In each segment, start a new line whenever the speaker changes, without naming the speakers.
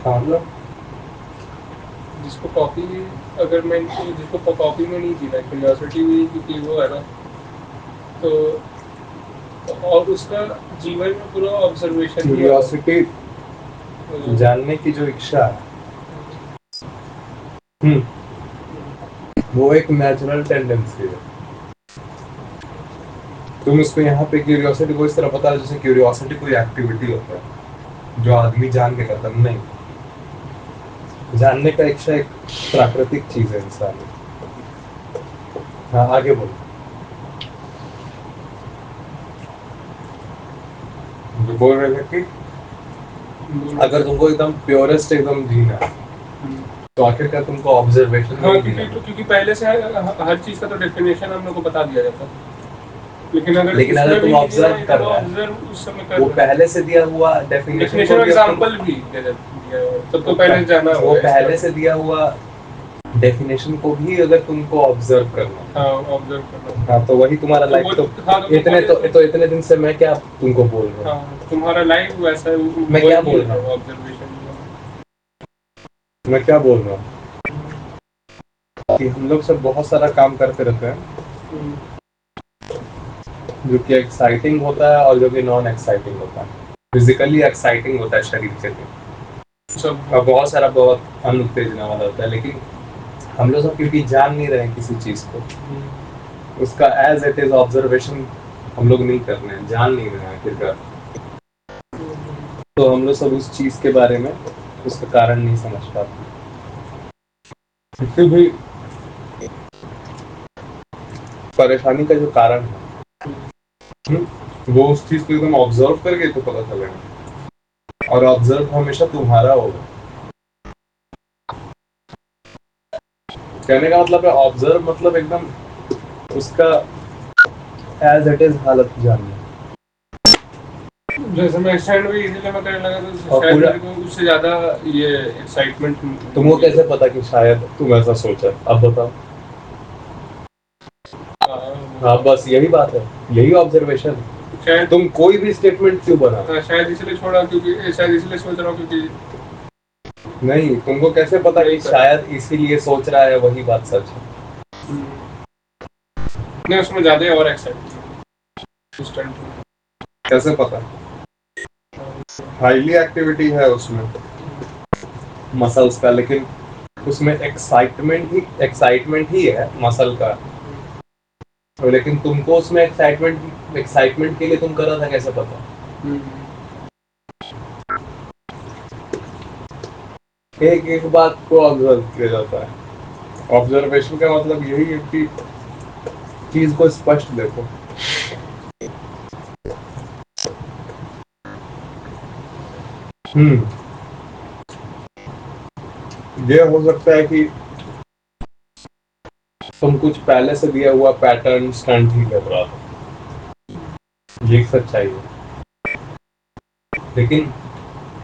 हाँ मतलब
जिसको कॉपी अगर मैं जिसको कॉपी में नहीं जीना, क्यूरियोसिटी भी क्योंकि वो है ना, तो और उसका जीवन में पूरा ऑब्जर्वेशन ही है।
क्यूरियोसिटी, जानने की जो इच्छा है, वो एक नेचुरल टेंडेंसी है। तुम इसको यहाँ पे क्यूरियोसिटी को इस तरह पता है जैसे क्यूरियोसिटी कोई एक्टिविटी होता है जो आदमी जान के करता है। नहीं, जानने का इच्छा एक प्राकृतिक चीज है इंसान में। हाँ आगे बोलो। जो बोल रहे थे कि अगर तुमको एकदम प्योरेस्ट एकदम जीना है तो आखिरकार तुमको ऑब्जर्वेशन
हाँ,
में जीना है।
क्योंकि पहले से हर चीज का तो डेफिनेशन हम लोग को बता दिया जाता है, लेकिन अगर
तुम
भी
ऑब्जर्व कर रहे
ऑब्जर्व उस समय
हैं, वो पहले से दिया हुआ डेफिनेशन को
डेफिनेशन
भी
एग्जांपल भी दिया है, तब तो पहले जाना
वो
होगा
पहले से दिया हुआ डेफिनेशन को भी अगर तुमको ऑब्जर्व करना है,
हाँ, ऑब्जर्व करना।
हाँ तो वही तुम्हारा लाइफ। तो
हाँ,
इतने दिन से मैं क्या तुमको बोल रहा हूँ।
हाँ, तुम्हारा लाइफ वैसा है,
मैं क्या बोल रहा हूँ,
ऑब्जर्वेशन।
मैं क्या बोल रहा हूँ कि हम लोग सब बहुत सारा काम करते रहते हैं जो कि एक्साइटिंग होता है और जो कि नॉन एक्साइटिंग होता है। फिजिकली एक्साइटिंग होता है शरीर के लिए, और बहुत सारा बहुत अनुत्तेजना वाला होता है। लेकिन हम लोग सब क्योंकि जान नहीं रहे किसी चीज को, उसका एज इट इज ऑब्जर्वेशन हम लोग नहीं कर रहे हैं, जान नहीं रहे हैं आखिरकार, तो हम लोग सब उस चीज के बारे में उसका कारण नहीं समझ पाते। फिर भी परेशानी का जो कारण है वो उस चीज को एकदम ऑब्जर्व करके तो पता चलेगा, और ऑब्जर्व हमेशा तुम्हारा होगा। कहने का मतलब है ऑब्जर्व मतलब एकदम उसका एज इट इज हालत जानना।
जैसे मैं स्टैंड भी इजीली मैं करने लगा तो शायद मेरे को उससे ज्यादा ये एक्साइटमेंट।
तुमको कैसे पता कि शायद तुम ऐसा सोचा? अब बताओ। हाँ बस यही बात है, यही ऑब्जर्वेशन।
शायद
तुम कोई भी स्टेटमेंट क्यों बना?
शायद इसलिए छोड़ा क्योंकि शायद इसलिए सोच रहा हूँ क्योंकि
नहीं, तुमको कैसे पता कि शायद इसीलिए सोच रहा है वही बात सच है?
नहीं, उसमें ज्यादा और एक्साइटमेंट।
कैसे पता? हाईली एक्टिविटी है उसमें मसल्स का, लेकिन उसमें एक्साइटमेंट ही है मसल का। लेकिन तुमको उसमें एक्साइटमेंट के लिए तुम कर रहा था, कैसे पता? एक एक बात को ऑब्जर्व किया जाता है। ऑब्जर्वेशन का मतलब यही है कि चीज को स्पष्ट देखो। ये हो सकता है कि तुम कुछ पहले से दिया हुआ पैटर्न स्टंट ही कर रहा था, ये एक सच्चाई है। लेकिन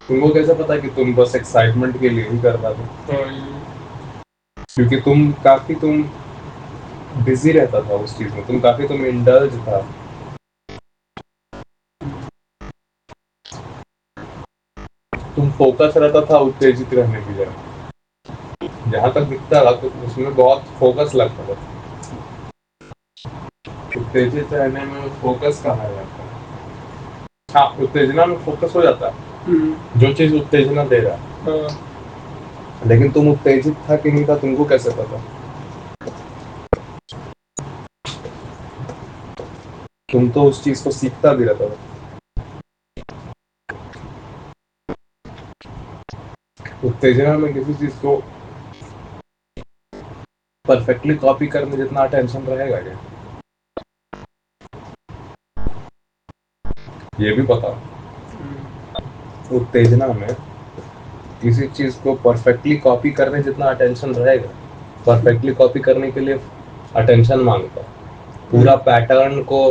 तुमको कैसे पता कि तुम बस एक्साइटमेंट के लिए ही कर रहा था? क्योंकि तुम बिजी रहता था उस चीज में, तुम इंडल्ज था। तुम फोकस रहता था उत्तेजित रहने की जगह। जहां तक दिखता था तो उसमें बहुत फोकस लगता था। उत्तेजित रहने में फोकस कहाँ है आपका? हाँ, उत्तेजना में फोकस हो जाता है जो चीज उत्तेजना दे रहा है। लेकिन तुम उत्तेजित था कि नहीं था, तुमको कैसे पता? तुम तो उस चीज को सीखता भी रहता था। उत्तेजना में किसी चीज को परफेक्टली कॉपी करने जितना टेंशन रहेगा क्या? ये भी पता, उत्तेजना में किसी चीज को परफेक्टली कॉपी करने जितना अटेंशन रहेगा, परफेक्टली कॉपी करने के लिए अटेंशन मांगता है, पूरा पैटर्न को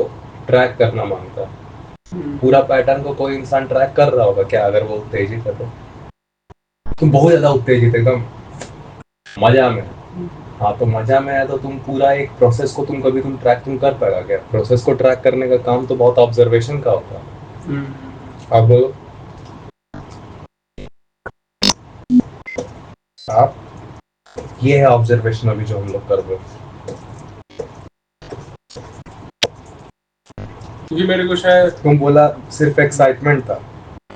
ट्रैक करना मांगता है। पूरा पैटर्न को कोई इंसान ट्रैक कर रहा होगा क्या अगर वो उत्तेजित है? तो तुम बहुत ज्यादा उत्तेजित एकदम मजा में, हाँ तो मजा में है तो तुम पूरा एक प्रोसेस को तुम ट्रैक कर पाएगा क्या? प्रोसेस को ट्रैक करने का काम तो बहुत ऑब्जर्वेशन का होता है। अब आप ये है ऑब्जर्वेशन अभी जो हम लोग कर रहे हैं।
क्योंकि मेरे को शायद
तुम बोला सिर्फ एक्साइटमेंट था,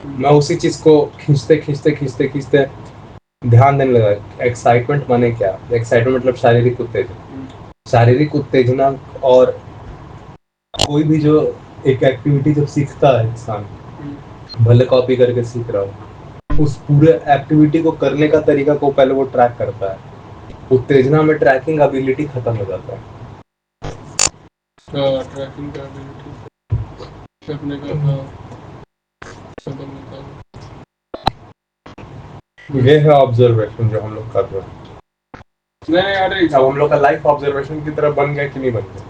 मैं उसी चीज को खींचते खींचते खींचते खींचते ध्यान देने लगा। एक्साइटमेंट माने क्या? एक्साइटमेंट मतलब शारीरिक उत्तेजना। शारीरिक उत्तेजना और कोई भी जो एक एक्टिविटी जब सीखता है इंसान, भले कॉपी करके सीख रहा हो, उस पूरे एक्टिविटी को करने का तरीका को पहले वो ट्रैक करता है। उत्तेजना में ट्रैकिंग एबिलिटी खत्म हो जाता है।
ट्रैकिंग का एबिलिटी करने का खत्म होता है।
ये है ऑब्जर्वेशन जो हम लोग कर रहे हैं।
नहीं यार,
अब हम लोग का लाइफ ऑब्जर्वेशन की तरह बन गया कि नहीं बन गया?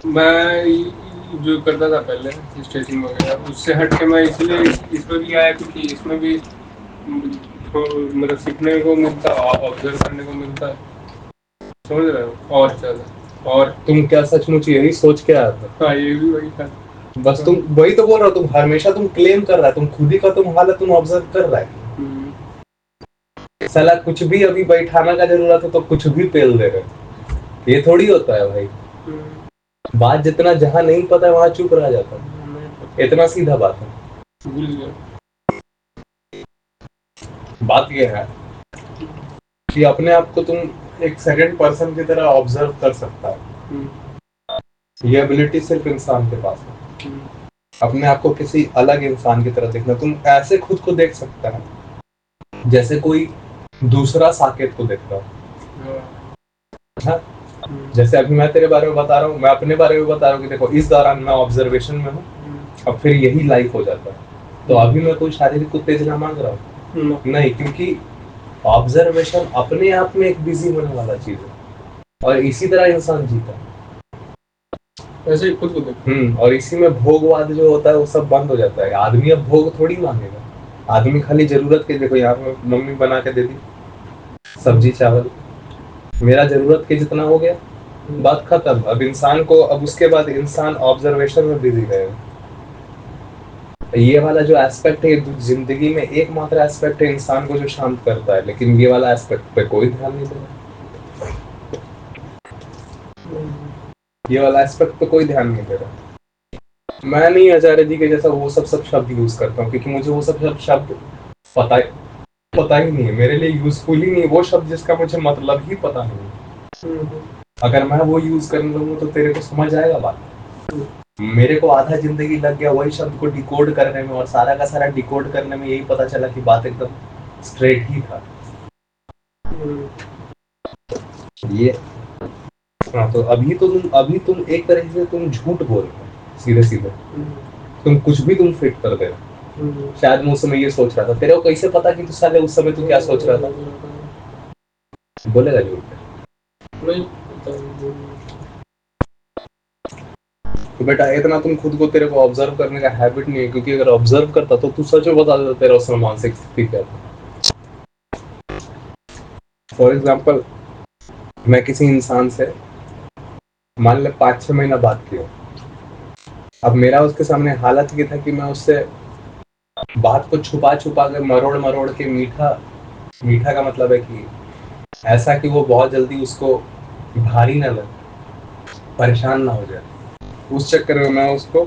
मैं जो करता था पहले स्ट्रेचिंग वगैरह, उससे हट के मैं इसलिए इसमें भी आया क्योंकि इसमें भी मतलब सीखने को मिलता, ऑब्जर्व करने को मिलता है, समझ रहे हो? और ज़्यादा। और
तुम क्या सचमुच यही सोच के आया था?
हाँ, ये भी वही था।
बस तुम वही तो बोल रहा हो, तुम हमेशा तुम क्लेम कर रहा है, तुम खुद ही का तुम हालत तुम ऑब्जर्व कर रहा है। साला कुछ भी अभी बैठाना का जरूरत है तो कुछ भी पेल दे रहे। ये थोड़ी होता है भाई। बात जितना जहाँ नहीं पता है वहां चुप रह जाता है। इतना सीधा बात है। बात ये है कि अपने आप को तुम एक सेकंड पर्सन की तरह ऑब्जर्व कर सकता है। ये एबिलिटी सिर्फ इंसान के पास है। अपने आप को किसी अलग इंसान की तरह देखना। तुम ऐसे खुद को देख सकता है जैसे कोई दूसरा साकेत को देख रहा है। जैसे अभी मैं तेरे बारे में बता रहा हूँ, मैं अपने बारे में बता रहा हूँ कि देखो इस दौरान मैं ऑब्जर्वेशन में हूँ, अब फिर यही लाइफ हो जाता है। तो अभी मैं कोई शारीरिक उत्तेजना मांग रहा हूँ नहीं, क्योंकि ऑब्जर्वेशन अपने आप में एक बिजी होने वाला चीज है और इसी तरह इंसान जीता है।
ऐसे ही खुद को देखो।
और इसी में भोगवाद जो होता है वो सब बंद हो जाता है। आदमी अब भोग थोड़ी मांगेगा, आदमी खाली जरूरत के, देखो यहाँ पे मम्मी बना के दे दी सब्जी चावल, मेरा जरूरत के जितना हो गया, बात खत्म। अब इंसान को, अब उसके बाद इंसान ऑब्जर्वेशन में बिजी रहेगा। ये वाला जो एस्पेक्ट है जिंदगी में, एकमात्र एस्पेक्ट है इंसान को जो शांत करता है, लेकिन ये वाला एस्पेक्ट पे कोई ध्यान नहीं दे रहा। ये वाला एस्पेक्ट पे कोई ध्यान नहीं दे रहा। मैं नहीं आचार्य जी के जैसा वो सब शब्द यूज करता हूँ, क्योंकि मुझे वो सब शब्द पता ही नहीं है, मेरे लिए यूजफुल ही नहीं। वो शब्द जिसका मुझे मतलब ही पता नहीं, अगर मैं वो यूज करने लगूँ तो तेरे को समझ आएगा बात। मेरे को आधा जिंदगी लग गया वही शब्द को डिकोड करने में, और सारा का सारा डिकोड करने में यही पता चला कि बात एकदम स्ट्रेट ही था। ये हाँ, तो अभी तुम एक तरीके से तुम झूठ बोल रहे हो, सीधे सीधे तुम कुछ भी तुम फिट कर दे रहे हो। शायद मैं उस समय ये सोच रहा था, तेरे को कैसे पता कि तू साले उस समय तू क्या सोच रहा था? बोलेगा झूठ नहीं। तो बेटा इतना तुम खुद को, तेरे को ऑब्जर्व करने का हैबिट नहीं है, क्योंकि अगर ऑब्जर्व करता तो तू सच में बता देता तेरा उस समय मानसिक स्थिति क्या था। फॉर एग्जाम्पल, मैं किसी इंसान से मान ले 5-6 महीना बात किया, अब मेरा उसके सामने हालत ये था कि मैं उससे बात को छुपा छुपा कर मरोड़ मरोड़ के मीठा का मतलब है कि ऐसा कि वो बहुत जल्दी उसको भारी ना लगे, परेशान ना हो जाए। उस चक्कर में मैं उसको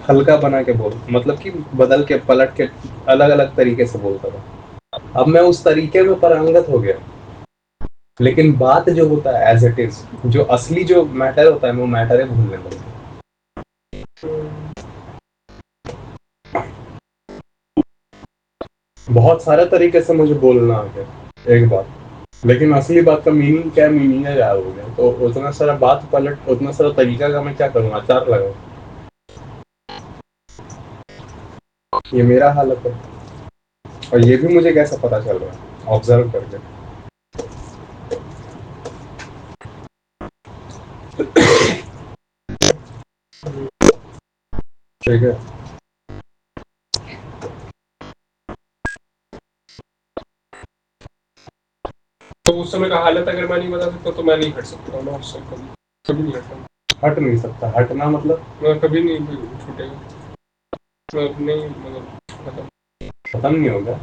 हल्का बना के मतलब कि बदल के पलट के अलग अलग तरीके से बोलता था। अब मैं उस तरीके में पारंगत हो गया, लेकिन बात जो होता है एज इट इज, जो असली जो मैटर होता है वो मैटर है भूलने लगता है। बहुत सारे तरीके से मुझे बोलना आ गया एक बात, लेकिन असली बात का मीनिंग क्या, मीनिंग है गायब हो गया। तो उतना सारा बात पलट, उतना सारा तरीका का मैं क्या करूँगा, अचार लगाऊं। ये मेरा हालत है, और ये भी मुझे कैसे पता चल रहा है, ऑब्जर्व करके। ठीक है।
तो उस समय का हालत अगर मैं नहीं बता सकता तो मैं नहीं हट सकता ना उससे, कभी नहीं हटता।
हट नहीं सकता, हटना मतलब
मैं कभी नहीं छूटेगा, मैं नहीं, मतलब
खत्म नहीं होगा।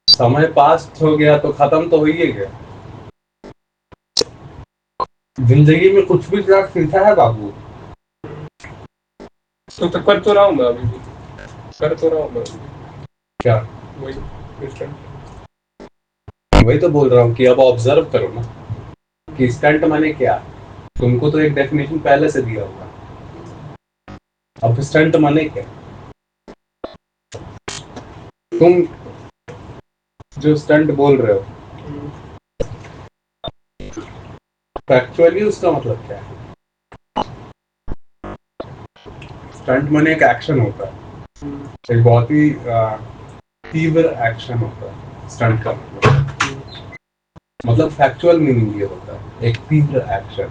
समय पास्ट हो गया तो खत्म तो हो ही गया। जिंदगी में कुछ भी ट्रैक सीखा है बाबू।
तो कर तो रहा हूँ मैं अभी भी, कर तो रहा हूँ मैं अभी।
क्या?
वही इंस्टेंट।
वही तो बोल रहा हूँ कि अब ऑब्जर्व करो ना कि स्टंट माने क्या। तुमको तो एक डेफिनेशन पहले से दिया होगा। अब स्टंट माने क्या? तुम जो स्टंट बोल रहे हो फैक्चुअली उसका मतलब क्या है? स्टंट माने एक एक्शन होता है, एक बहुत ही तीव्र एक्शन होता है स्टंट का मतलब फैक्चुअल मीनिंग ये होता है एक तीव्र एक्शन।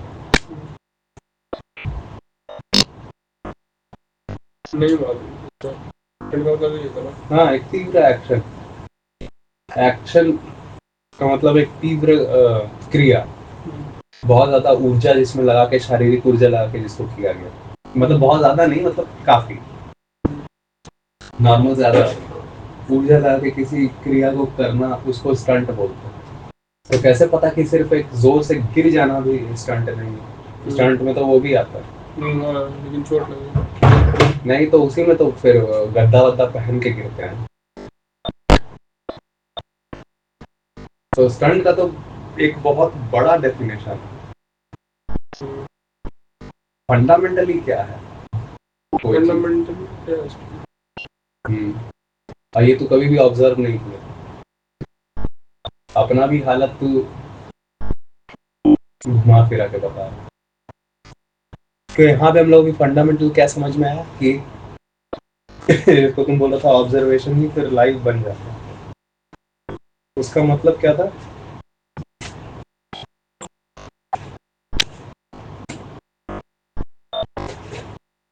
नहीं मालूम।
हाँ, एक तीव्र एक्शन। एक्शन का मतलब एक तीव्र क्रिया, बहुत ज्यादा ऊर्जा जिसमें लगा के, शारीरिक ऊर्जा लगा के जिसको किया गया, मतलब बहुत ज्यादा नहीं, मतलब काफी नॉर्मल ज्यादा ऊर्जा लगा के किसी क्रिया को करना, उसको स्टंट बोलते हैं। तो कैसे पता कि सिर्फ एक जोर से गिर जाना भी स्टंट नहीं है? स्टंट में तो वो भी आता है।
लेकिन चोट लगी
नहीं तो उसी में तो फिर गद्दा वद्दा पहन के गिरते हैं। तो स्टंट का तो एक बहुत बड़ा डेफिनेशन है। फंडामेंटली क्या है कोई चीज?
फंडामेंटली क्या है?
और ये तो कभी भी ऑब्जर्व नहीं किया। अपना भी हालत तू घुमा फिरा के बता रहा है। तो यहाँ पे हम लोग भी फंडामेंटल क्या समझ में आया कि तो तुम बोला था ऑब्जर्वेशन ही फिर लाइव बन जाता है। उसका मतलब क्या था?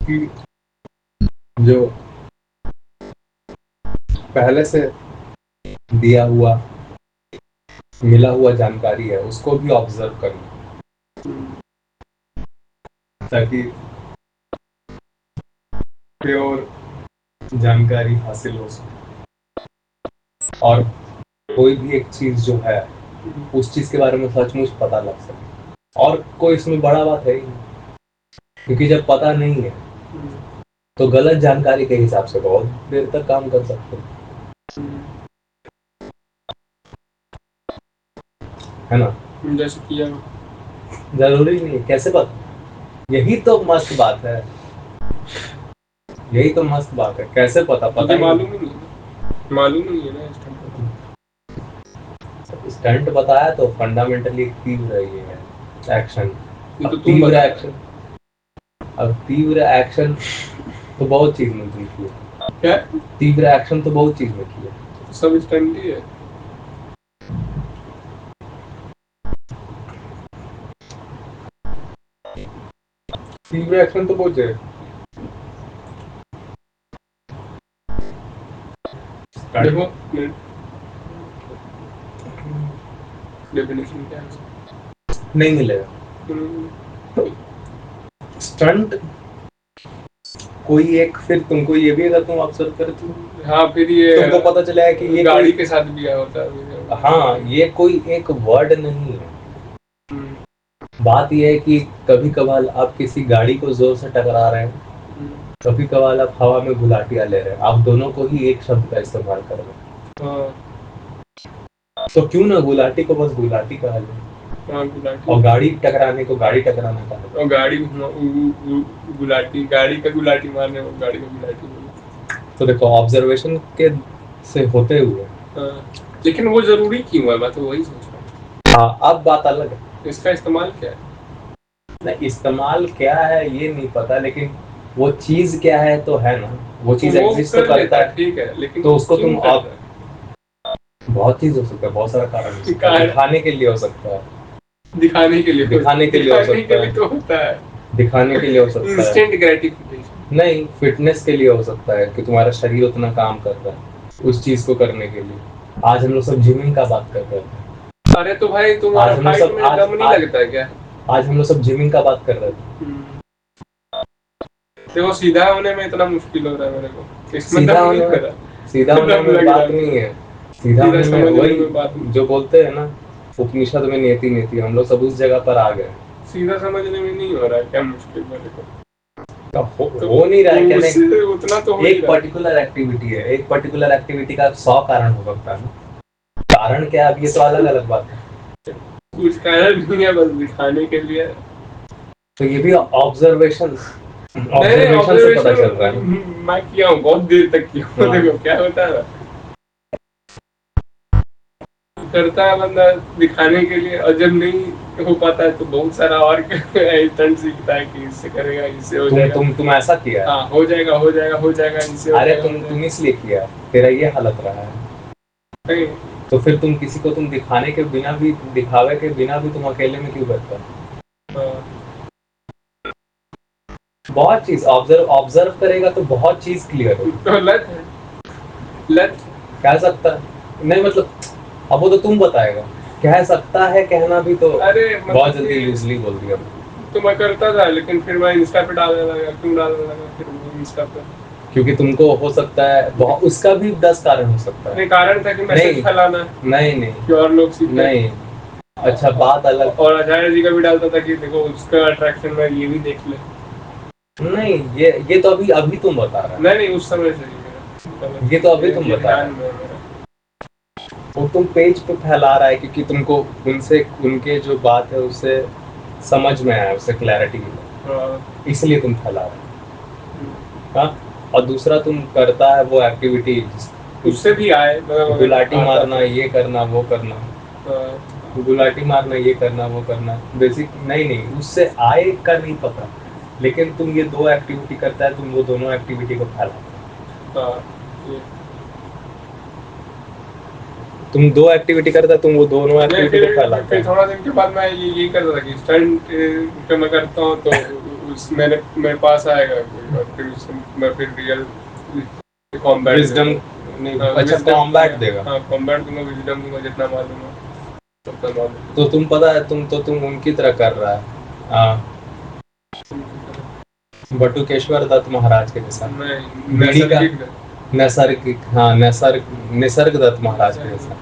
कि जो पहले से दिया हुआ मिला हुआ जानकारी है उसको भी ऑब्जर्व करना, ताकि प्योर जानकारी हासिल हो सके और कोई भी एक चीज जो है उस चीज के बारे में सचमुच पता लग सके। और कोई इसमें बड़ा बात है ही नहीं, क्योंकि जब पता नहीं है तो गलत जानकारी के हिसाब से बहुत देर तक काम कर सकते हैं, है ना?
जैसे किया
जरूरी नहीं है कैसे पता। यही तो मस्त बात है, यही तो मस्त बात है। कैसे पता? पता ही
मालूम ही नहीं है, मालूम नहीं है ना
स्टंट बताया तो फंडामेंटली तीव्र ये है एक्शन।
तो
तीव्र एक्शन, अब तीव्र एक्शन तो बहुत चीज में की है।
क्या?
तीव्र एक्शन तो बहुत चीज में की है।
सब स्टंट ही है।
तीव्र एक्शन तो बहुत है।
देखो डेफिनेशन क्या है?
नहीं मिलेगा स्टंट कोई एक। फिर तुमको ये भी, अगर तुम ऑब्जर्व करे तो
हाँ, फिर ये
तुमको पता चला है कि ये
गाड़ी के साथ भी आया होता है।
हाँ, ये कोई एक वर्ड नहीं है। बात यह है कि कभी कभार आप किसी गाड़ी को जोर से टकरा रहे हैं, कभी कभार आप हवा में गुलाटियां ले रहे हैं, आप दोनों को ही एक शब्द का इस्तेमाल कर रहे हैं। तो क्यों ना गुलाटी को बस गुलाटी कहा जाए, और गाड़ी टकराने को गाड़ी टकराना कहा जाए, और गाड़ी
गुलाटी, गाड़ी का गुलाटी मारने को गाड़ी का गुलाटी बोलो।
तो देखो ऑब्जर्वेशन के से होते हुए
लेकिन वो जरूरी क्यों है? बात वही सोच रहा हूँ।
हाँ, अब बात अलग है।
इसका इस्तेमाल क्या है?
नहीं, इस्तेमाल क्या है ये नहीं पता, लेकिन वो चीज क्या है तो है ना, वो चीज एग्जिस्ट तो करता है।
ठीक है, लेकिन
तो उसको तुम बहुत चीज हो सकता है, बहुत सारा कारण हो सकता है। दिखाने के लिए हो सकता है,
दिखाने के लिए,
दिखाने के लिए हो सकता है,
तो होता है
दिखाने के लिए हो सकता है,
इंस्टेंट ग्रेटिफिकेशन।
नहीं, फिटनेस के लिए हो सकता है कि तुम्हारा शरीर उतना काम कर रहा है उस चीज को करने के लिए। आज हम लोग सब जिमिंग का बात कर रहे हैं।
अरे तो भाई तुम्हारा फाइट में दम नहीं लगता है क्या?
आज हम लोग सब जिमिंग का बात कर रहे थे।
देखो सीधा होने में इतना मुश्किल हो रहा है मेरे को, इसमें
सीधा
दम
होने
नहीं
में
लग रहा।
सीधा होने
दम
में
लग
बात
जाता
नहीं
है।
है, सीधा होने में
समझने
वही
में बात नहीं।
जो बोलते हैं ना उपनिषद में नेति नेति, हम लोग सब उस जगह पर आ गए।
सीधा समझने में नहीं हो रहा है क्या मुश्किल मेरे को?
अब
तो
हो नहीं रहा है कहने,
उससे उतना तो हो ही
एक
रहा है।
पर्टिकुलर एक्टिविटी है, एक पर्टिकुलर एक्टिविटी का 100 कारण हो सकता है ना, कारण क्या है अब ये तो अलग अलग बात है।
कुछ कारण नहीं है, बस दिखाने के लिए।
तो ये भी ऑब्जर्वेशन
नहीं,
से पता चल रहा है ना।
मैं किया हूँ, बहुत देर तक किया हूँ।
हाँ।
देखो क्या होता है, करता है बंदा दिखाने के लिए, और जब नहीं हो पाता है तो बहुत सारा और स्टंट सीखता है कि इससे करेगा, इससे हो जाएगा।
तुम ऐसा किया है?
हाँ, हो जाएगा हो जाएगा हो जाएगा, इससे हो
अरे
जाएगा,
तुम इसलिए किया है, तेरा ये हालत रहा है,
नहीं।
तो फिर तुम किसी को तुम दिखाने के बिना भी, दिखावे के बिना भी तुम अकेले में क्यों करता है?
हाँ,
बहुत चीज ऑब्जर्व करेगा तो बहुत चीज क्लियर होगी।
तो लत है, लत
कह सकता है नहीं, मतलब अब वो तो तुम बताएगा, कह सकता है कहना भी तो
अरे
बहुत जल्दी लूजली बोल दिया।
तो मैं करता था, लेकिन फिर मैं इंस्टा पे डालने लगा। क्यों डालने लगा फिर वो इंस्टा पे?
क्योंकि तुमको हो सकता है बहुत, उसका भी 10 कारण हो सकता है।
नहीं, कारण था कि मैसेज फैलाना है
नहीं
कि और लोग सीखें।
नहीं, अच्छा बात अलग।
और आचार्य जी का भी डालता था कि देखो उसका अट्रैक्शन में ये भी देख ले।
नहीं, ये तो अभी तुम बता रहा है।
नहीं, उस समय से ही मेरा,
ये तो अभी तुम
ये
बता
ध्यान
रहे
में है मेरा।
वो तुम पेज पे फैला रहा है क्योंकि तुमको उनसे, उनके जो बात है उससे समझ में आया, उससे क्लैरिटी मिला,
हाँ,
इसलिए तुम फैला रहे हो। हाँ, और दूसरा तुम करता है वो एक्टिविटी,
उससे भी आए, मतलब
गुलाटी
आता
मारना,
था।
ये करना वो करना,
हाँ,
गुलाटी मारना, ये करना वो करना, बेसिक नहीं उससे आए का नहीं पता, लेकिन तुम ये 2 एक्टिविटी करता है, तुम वो दोनों एक्टिविटी को फैला।
हाँ, ये।
तुम 2 एक्टिविटी करता है, तुम वो दोनों
नहीं,
एक्टिविटी को फैलाता
फिर
है।
थोड़ा दिन के बाद मैं ये करता था कि स्टंट जब मैं करता हूँ तो उस मेरे पास आएगा कोई, और फिर उससे मैं फिर रियल कॉम्बैट
विजडम नहीं, अच्छा कॉम्बैट देगा।
हाँ, कॉम्बैट दूंगा, विजडम दूंगा, जितना मालूम है उतना मालूम।
तो तुम पता है, तुम उनकी तरह कर रहा है। हाँ, बटुकेश्वर दत्त महाराज के जैसा,
नहीं,
बीड़ी का
नैसर्गिक।
निसर्ग दत्त महाराज के जैसा।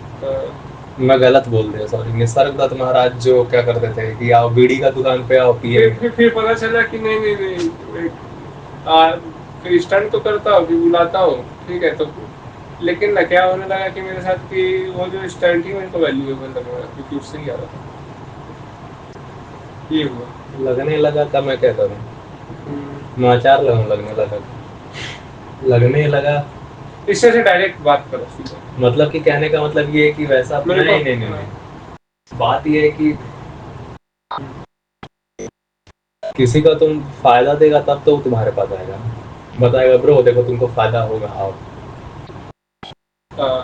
मैं गलत बोल दिया, सॉरी। निसर्ग दत्त महाराज जो क्या करते थे कि आओ बीड़ी का दुकान पे आओ पिए।
फिर पता चला कि नहीं, फिर स्टंट तो करता हूँ, बुलाता हूँ, ठीक है, तो लेकिन ना क्या होने लगा कि मेरे साथ कि वो जो स्टंट ही मेरे को वैल्यूएबल लगने लगा, क्योंकि उससे ही आ रहा था। ये हुआ,
लगने लगा था, मैं क्या करूँ, मैं अचार लगाऊं, लगने लगा।
इससे से डायरेक्ट बात करो सीधा।
मतलब कि कहने का मतलब ये है कि वैसा नहीं, बात ये है कि किसी का तुम फायदा देगा तब तो वो तुम्हारे पास आएगा, बताएगा ब्रो देखो तुमको फायदा होगा आओ।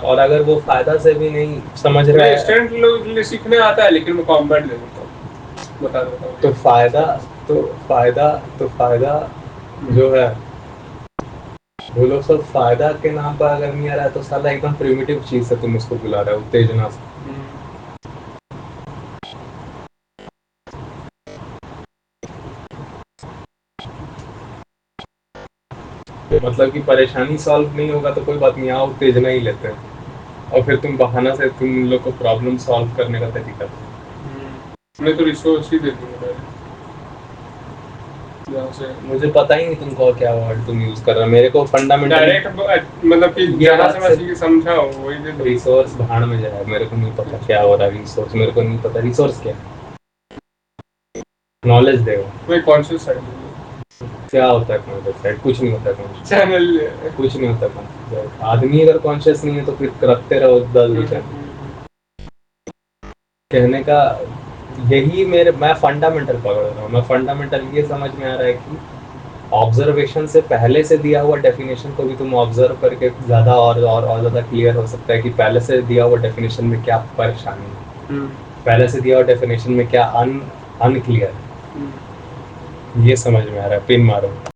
और अगर वो फायदा से भी नहीं समझ रहा है,
स्टंट लोग सीखने आता है, लेकिन मैं कॉम्बैट दे देता हूँ, बता देता हूँ। तो फायदा जो है, वो लोग सब फायदा के नाम पर अगर नहीं आ रहा है तो साला एकदम प्रिमिटिव चीज से तुम उसको बुला रहे हो, उत्तेजना से। मतलब कि परेशानी सॉल्व नहीं होगा तो कोई बात नहीं, आओ उत्तेजना ही लेते हैं, और फिर तुम बहाना से तुम लोग को प्रॉब्लम सॉल्व करने का तरीका। मैं तो रिसोर्स ही दे दूंगा से।
मुझे पता ही नहीं तुमको क्या वर्ड तुम यूज कर रहे हो, मेरे को फंडामेंटल
डायरेक्ट मतलब कि ज्यादा से मैं समझा हूँ वही दे।
रिसोर्स भाड़ में जाए, मेरे को नहीं पता क्या हो रहा है रिसोर्स, मेरे को नहीं पता रिसोर्स क्या, नॉलेज देगा।
कोई कॉन्शियस साइड
क्या होता है कॉन्शियस साइड? कुछ नहीं होता कॉन्शियस
चैनल,
कुछ नहीं होता कॉन्शियस। आदमी अगर कॉन्शियस नहीं है तो फिर करते रहो 10 कहने का यही मैं फंडामेंटल पकड़ रहा हूँ। मैं फंडामेंटल ये समझ में आ रहा है कि ऑब्जर्वेशन से पहले से दिया हुआ डेफिनेशन को भी तुम ऑब्जर्व करके ज़्यादा और ज़्यादा क्लियर हो सकता है कि पहले से दिया हुआ डेफिनेशन में क्या परेशानी है, पहले से दिया हुआ डेफिनेशन में क्या अनक्लियर, ये समझ में आ रहा है। पिन मारो।